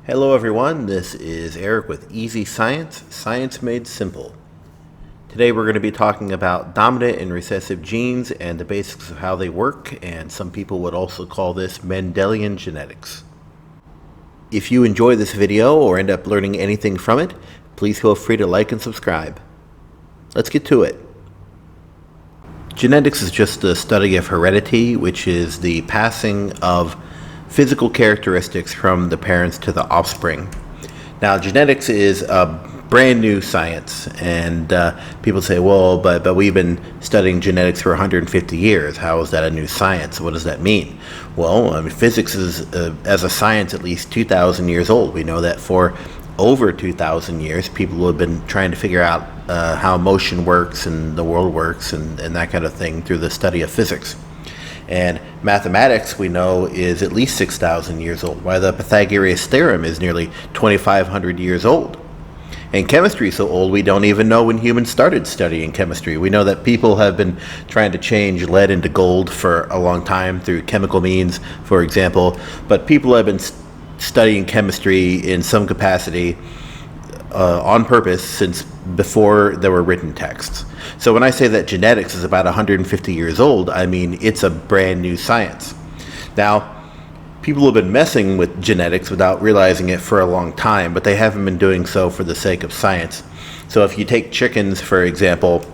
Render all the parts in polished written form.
Hello everyone, this is Eric with Easy Science, Science Made Simple. Today we're going to be talking about dominant and recessive genes and the basics of how they work, and some people would also call this Mendelian genetics. If you enjoy this video or end up learning anything from it, please feel free to like and subscribe. Let's get to it. Genetics is just the study of heredity, which is the passing of physical characteristics from the parents to the offspring. Now, genetics is a brand new science, and people say, well, but we've been studying genetics for 150 years. How is that a new science? What does that mean? Well, physics is, as a science, at least 2,000 years old. We know that for over 2,000 years, people have been trying to figure out how motion works and the world works and that kind of thing through the study of physics. And mathematics, we know, is at least 6,000 years old, while the Pythagorean theorem is nearly 2,500 years old. And chemistry is so old we don't even know when humans started studying chemistry. We know that people have been trying to change lead into gold for a long time through chemical means, for example, but people have been studying chemistry in some capacity on purpose since before there were written texts. So when I say that genetics is about 150 years old, I mean it's a brand new science. Now, people have been messing with genetics without realizing it for a long time, but they haven't been doing so for the sake of science. So if you take chickens, for example,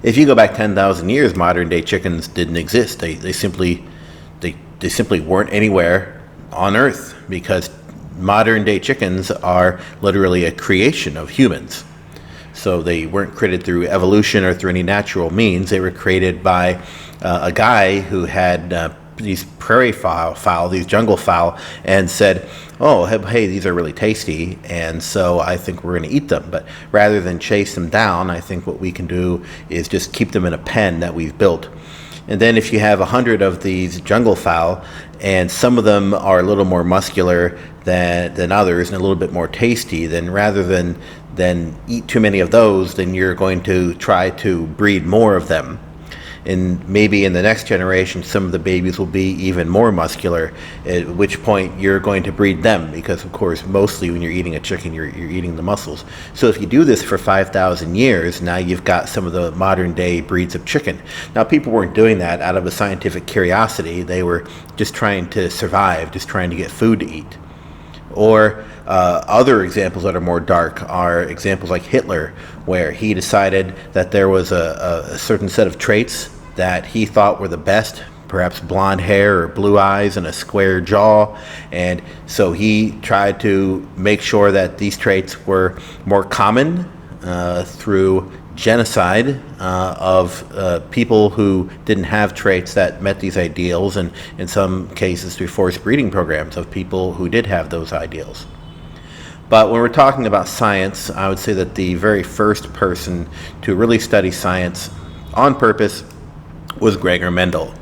if you go back 10,000 years, modern day chickens didn't exist. They simply weren't anywhere on Earth, because modern day chickens are literally a creation of humans. So they weren't created through evolution or through any natural means. They were created by a guy who had these prairie fowl, these jungle fowl, and said, oh, hey, these are really tasty, and so I think we're going to eat them. But rather than chase them down, I think what we can do is just keep them in a pen that we've built. And then if you have 100 of these jungle fowl, and some of them are a little more muscular than others and a little bit more tasty, then rather than eat too many of those, then you're going to try to breed more of them. And maybe in the next generation, some of the babies will be even more muscular, at which point you're going to breed them, because of course, mostly when you're eating a chicken, you're eating the muscles. So if you do this for 5,000 years, now you've got some of the modern day breeds of chicken. Now, people weren't doing that out of a scientific curiosity. They were just trying to survive, just trying to get food to eat. Or other examples that are more dark are examples like Hitler, where he decided that there was a certain set of traits that he thought were the best, perhaps blonde hair or blue eyes and a square jaw, and so he tried to make sure that these traits were more common through genocide of people who didn't have traits that met these ideals, and in some cases through forced breeding programs of people who did have those ideals. But when we're talking about science, I would say that the very first person to really study science on purpose was Gregor Mendel.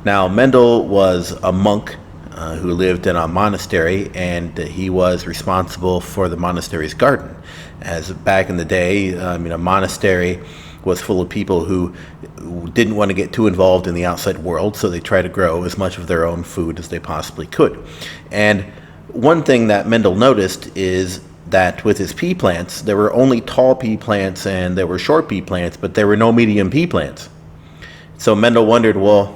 Now, Mendel was a monk who lived in a monastery, and he was responsible for the monastery's garden. As back in the day, a monastery was full of people who didn't want to get too involved in the outside world, so they tried to grow as much of their own food as they possibly could. And one thing that Mendel noticed is that with his pea plants, there were only tall pea plants and there were short pea plants, but there were no medium pea plants. So Mendel wondered, well,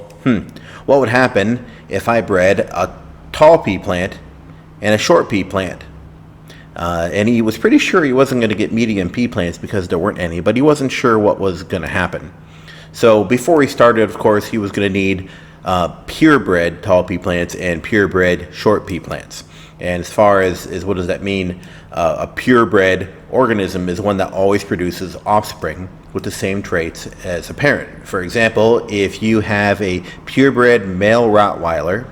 what would happen if I bred a tall pea plant and a short pea plant? And he was pretty sure he wasn't going to get medium pea plants because there weren't any, but he wasn't sure what was going to happen. So before he started, of course, he was going to need purebred tall pea plants and purebred short pea plants. And as far as what does that mean, a purebred organism is one that always produces offspring with the same traits as a parent. For example, if you have a purebred male Rottweiler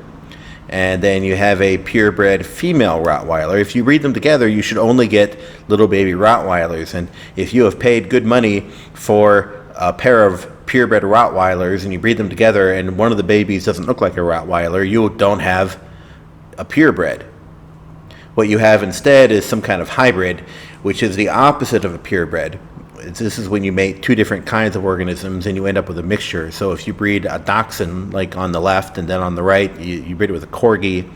and then you have a purebred female Rottweiler, if you breed them together, you should only get little baby Rottweilers. And if you have paid good money for a pair of purebred Rottweilers and you breed them together and one of the babies doesn't look like a Rottweiler, you don't have a purebred. What you have instead is some kind of hybrid, which is the opposite of a purebred. This is when you make two different kinds of organisms and you end up with a mixture. So if you breed a dachshund, like on the left, and then on the right, you breed it with a corgi,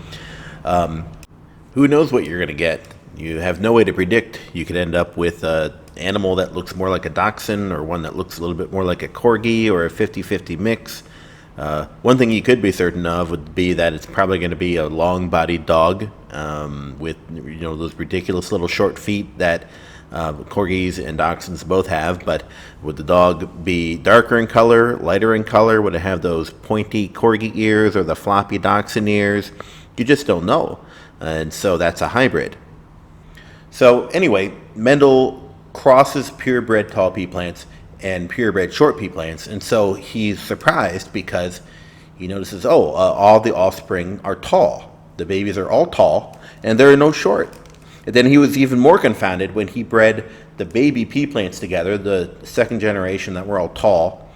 who knows what you're going to get? You have no way to predict. You could end up with an animal that looks more like a dachshund, or one that looks a little bit more like a corgi, or a 50-50 mix. One thing you could be certain of would be that it's probably going to be a long-bodied dog with those ridiculous little short feet that corgis and dachshunds both have. But would the dog be darker in color, lighter in color? Would it have those pointy corgi ears or the floppy dachshund ears? You just don't know. And so that's a hybrid. So anyway, Mendel crosses purebred tall pea plants and purebred short pea plants, and so he's surprised because he notices, all the offspring are tall. The babies are all tall, and there are no short. And then he was even more confounded when he bred the baby pea plants together, the second generation that were all tall,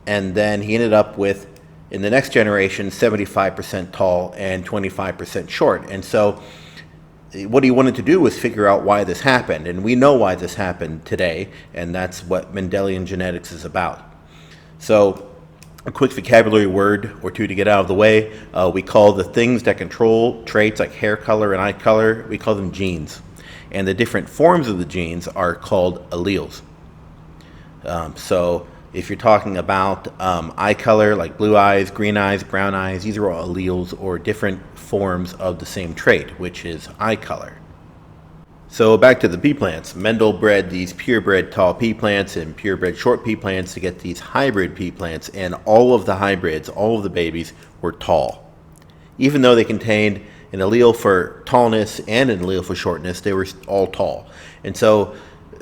and then he ended up with, in the next generation, 75% tall and 25% short. And so what he wanted to do was figure out why this happened, and we know why this happened today, and that's what Mendelian genetics is about. So a quick vocabulary word or two to get out of the way. We call the things that control traits like hair color and eye color, we call them genes. And the different forms of the genes are called alleles. So if you're talking about eye color, like blue eyes, green eyes, brown eyes, these are all alleles or different forms of the same trait, which is eye color. So back to the pea plants. Mendel bred these purebred tall pea plants and purebred short pea plants to get these hybrid pea plants, and all of the hybrids, all of the babies, were tall. Even though they contained an allele for tallness and an allele for shortness, they were all tall. And so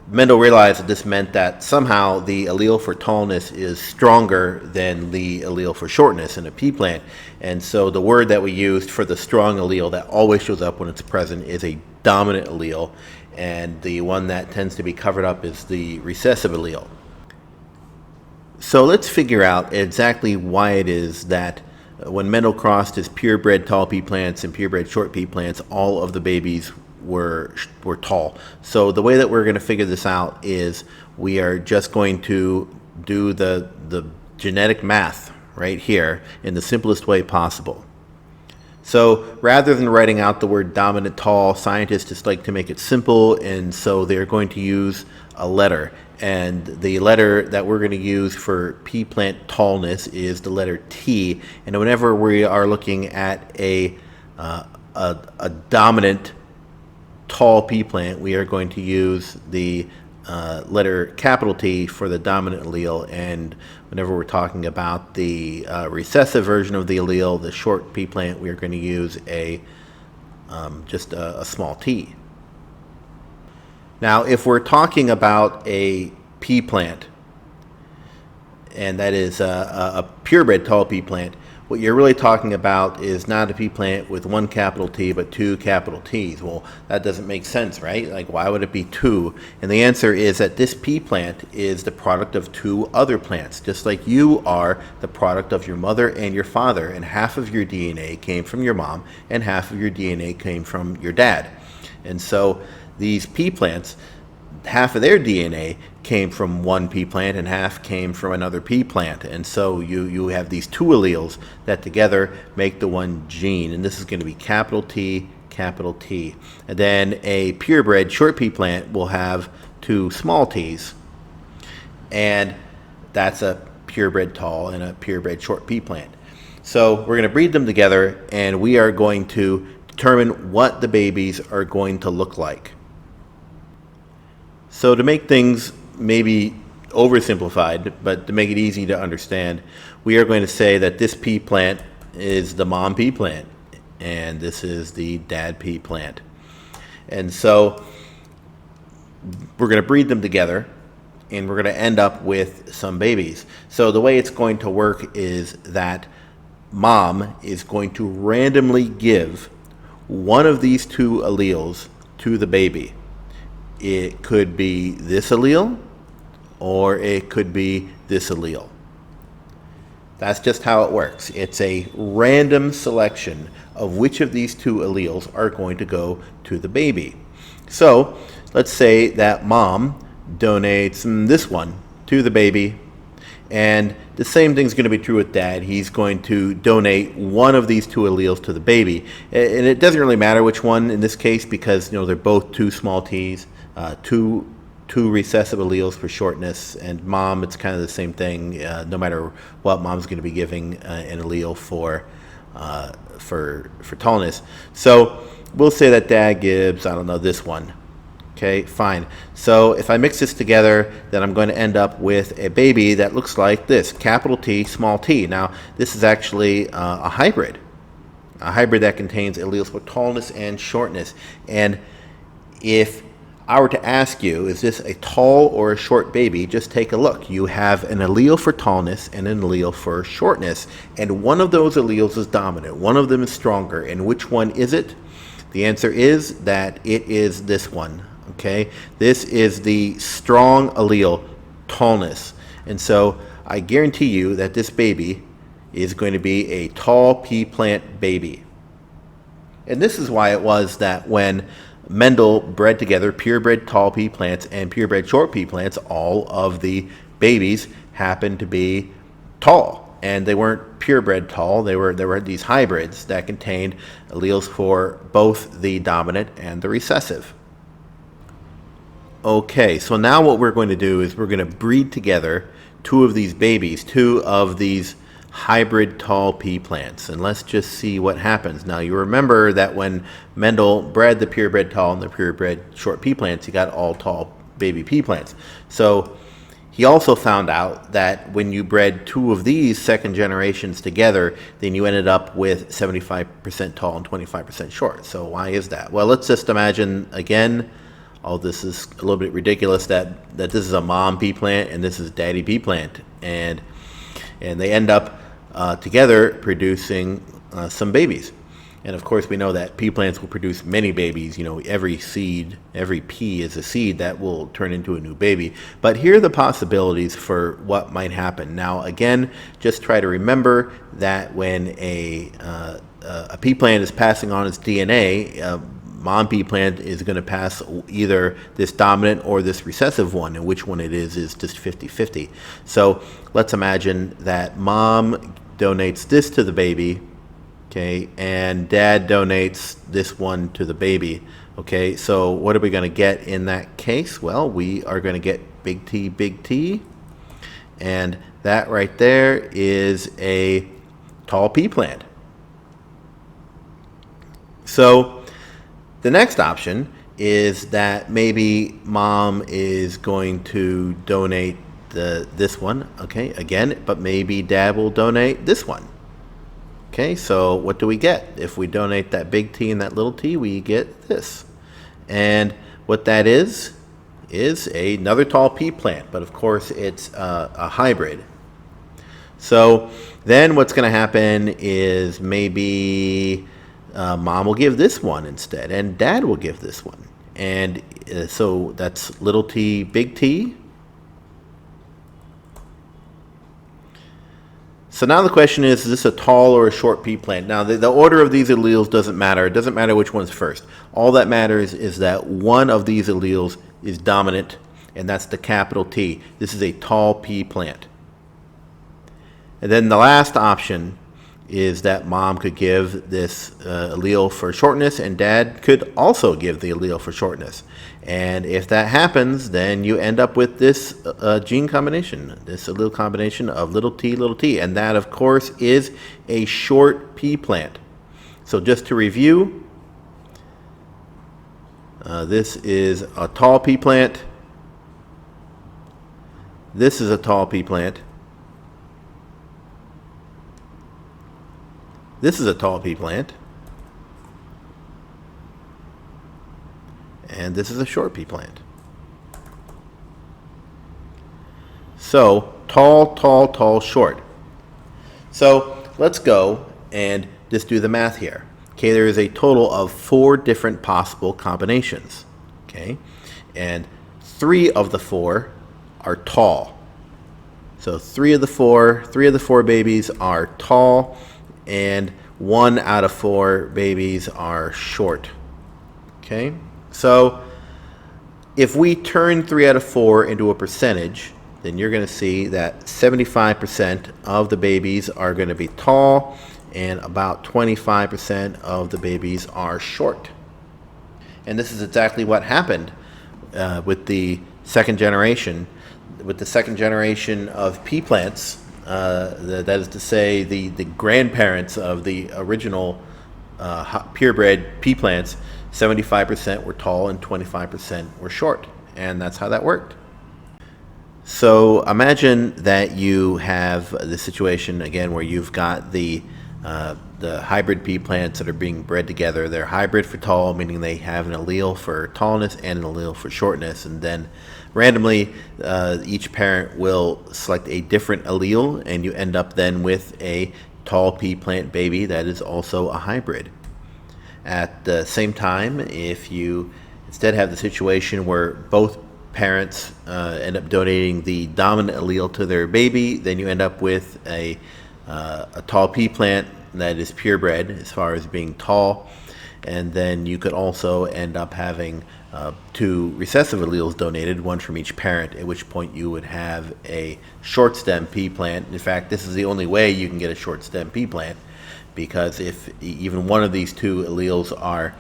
Mendel realized that this meant that somehow the allele for tallness is stronger than the allele for shortness in a pea plant. And so the word that we used for the strong allele that always shows up when it's present is a dominant allele, and the one that tends to be covered up is the recessive allele. So let's figure out exactly why it is that when Mendel crossed his purebred tall pea plants and purebred short pea plants, all of the babies were tall. So the way that we're going to figure this out is we are just going to do the genetic math right here in the simplest way possible. So rather than writing out the word dominant tall, scientists just like to make it simple, and so they're going to use a letter. And the letter that we're going to use for pea plant tallness is the letter T. And whenever we are looking at a dominant tall pea plant, we are going to use the letter capital T for the dominant allele, and whenever we're talking about the recessive version of the allele, the short pea plant, we are going to use just a small t. Now, if we're talking about a pea plant, and that is a purebred tall pea plant, what you're really talking about is not a pea plant with one capital T, but two capital T's. Well, that doesn't make sense, right? Like, why would it be two? And the answer is that this pea plant is the product of two other plants, just like you are the product of your mother and your father, and half of your DNA came from your mom, and half of your DNA came from your dad. And so these pea plants, half of their DNA came from one pea plant and half came from another pea plant. And so you have these two alleles that together make the one gene. And this is going to be capital T, capital T. And then a purebred short pea plant will have two small t's. And that's a purebred tall and a purebred short pea plant. So we're going to breed them together, and we are going to determine what the babies are going to look like. So to make things maybe oversimplified, but to make it easy to understand, we are going to say that this pea plant is the mom pea plant, and this is the dad pea plant. And so we're going to breed them together, and we're going to end up with some babies. So the way it's going to work is that mom is going to randomly give one of these two alleles to the baby. It could be this allele, or it could be this allele. That's just how it works. It's a random selection of which of these two alleles are going to go to the baby. So let's say that mom donates this one to the baby, And the same thing's going to be true with dad. He's going to donate one of these two alleles to the baby. And it doesn't really matter which one in this case because, they're both two small t's, two recessive alleles for shortness. And mom, it's kind of the same thing. No matter what, mom's going to be giving an allele for tallness. So we'll say that dad gives, I don't know, this one. Okay, fine. So if I mix this together, then I'm going to end up with a baby that looks like this, capital T, small t. Now, this is actually a hybrid that contains alleles for tallness and shortness. And if I were to ask you, is this a tall or a short baby, just take a look. You have an allele for tallness and an allele for shortness. And one of those alleles is dominant. One of them is stronger. And which one is it? The answer is that it is this one. Okay, this is the strong allele, tallness. And so I guarantee you that this baby is going to be a tall pea plant baby. And this is why it was that when Mendel bred together purebred tall pea plants and purebred short pea plants, all of the babies happened to be tall. And they weren't purebred tall, they were these hybrids that contained alleles for both the dominant and the recessive. Okay, so now what we're going to do is we're going to breed together two of these babies, two of these hybrid tall pea plants, and let's just see what happens. Now you remember that when Mendel bred the purebred tall and the purebred short pea plants, he got all tall baby pea plants. So he also found out that when you bred two of these second generations together, then you ended up with 75% tall and 25% short. So why is that? Well, let's just imagine again, this is a little bit ridiculous that this is a mom pea plant and this is daddy pea plant, and they end up together producing some babies. And of course we know that pea plants will produce many babies. Every pea is a seed that will turn into a new baby. But here are the possibilities for what might happen. Now again, just try to remember that when a pea plant is passing on its DNA, mom pea plant is going to pass either this dominant or this recessive one, and which one it is just 50-50. So let's imagine that mom donates this to the baby, okay, and dad donates this one to the baby. Okay, so what are we going to get in that case? Well, we are going to get big T, and that right there is a tall pea plant. So the next option is that maybe mom is going to donate this one, okay, again, but maybe dad will donate this one. Okay, so what do we get? If we donate that big T and that little t, we get this. And what that is another tall pea plant, but of course it's a hybrid. So then what's going to happen is maybe mom will give this one instead, and dad will give this one. And so that's little t, big T. So now the question is this a tall or a short pea plant? Now the order of these alleles doesn't matter. It doesn't matter which one's first. All that matters is that one of these alleles is dominant, and that's the capital T. This is a tall pea plant. And then the last option is that mom could give this allele for shortness, and dad could also give the allele for shortness. And if that happens, then you end up with this gene combination, this allele combination of little t, and that of course is a short pea plant. So just to review, this is a tall pea plant, this is a tall pea plant, this is a tall pea plant, and this is a short pea plant. So tall, tall, tall, short. So let's go and just do the math here. Okay, there is a total of 4 different possible combinations. Okay, and 3 of the 4 are tall. So 3 of the 4 babies are tall, and 1 out of 4 babies are short. Okay, so if we turn 3 out of 4 into a percentage, then you're going to see that 75% of the babies are going to be tall and about 25% of the babies are short. And this is exactly what happened with the second generation. With the second generation of pea plants, that is to say the grandparents of the original purebred pea plants, 75% were tall and 25% were short. And that's how that worked. So imagine that you have the situation again where you've got the hybrid pea plants that are being bred together. They're hybrid for tall, meaning they have an allele for tallness and an allele for shortness, and then randomly each parent will select a different allele, and you end up then with a tall pea plant baby that is also a hybrid. At the same time, if you instead have the situation where both parents end up donating the dominant allele to their baby, then you end up with a tall pea plant that is purebred as far as being tall, and then you could also end up having two recessive alleles donated, one from each parent, at which point you would have a short stem pea plant. In fact, this is the only way you can get a short stem pea plant, because if even one of these two alleles are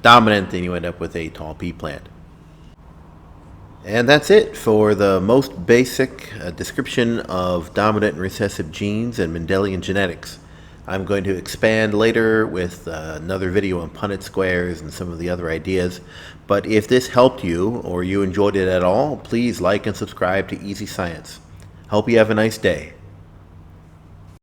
dominant, then you end up with a tall pea plant. And that's it for the most basic description of dominant and recessive genes and Mendelian genetics. I'm going to expand later with another video on Punnett squares and some of the other ideas. But if this helped you or you enjoyed it at all, please like and subscribe to Easy Science. Hope you have a nice day.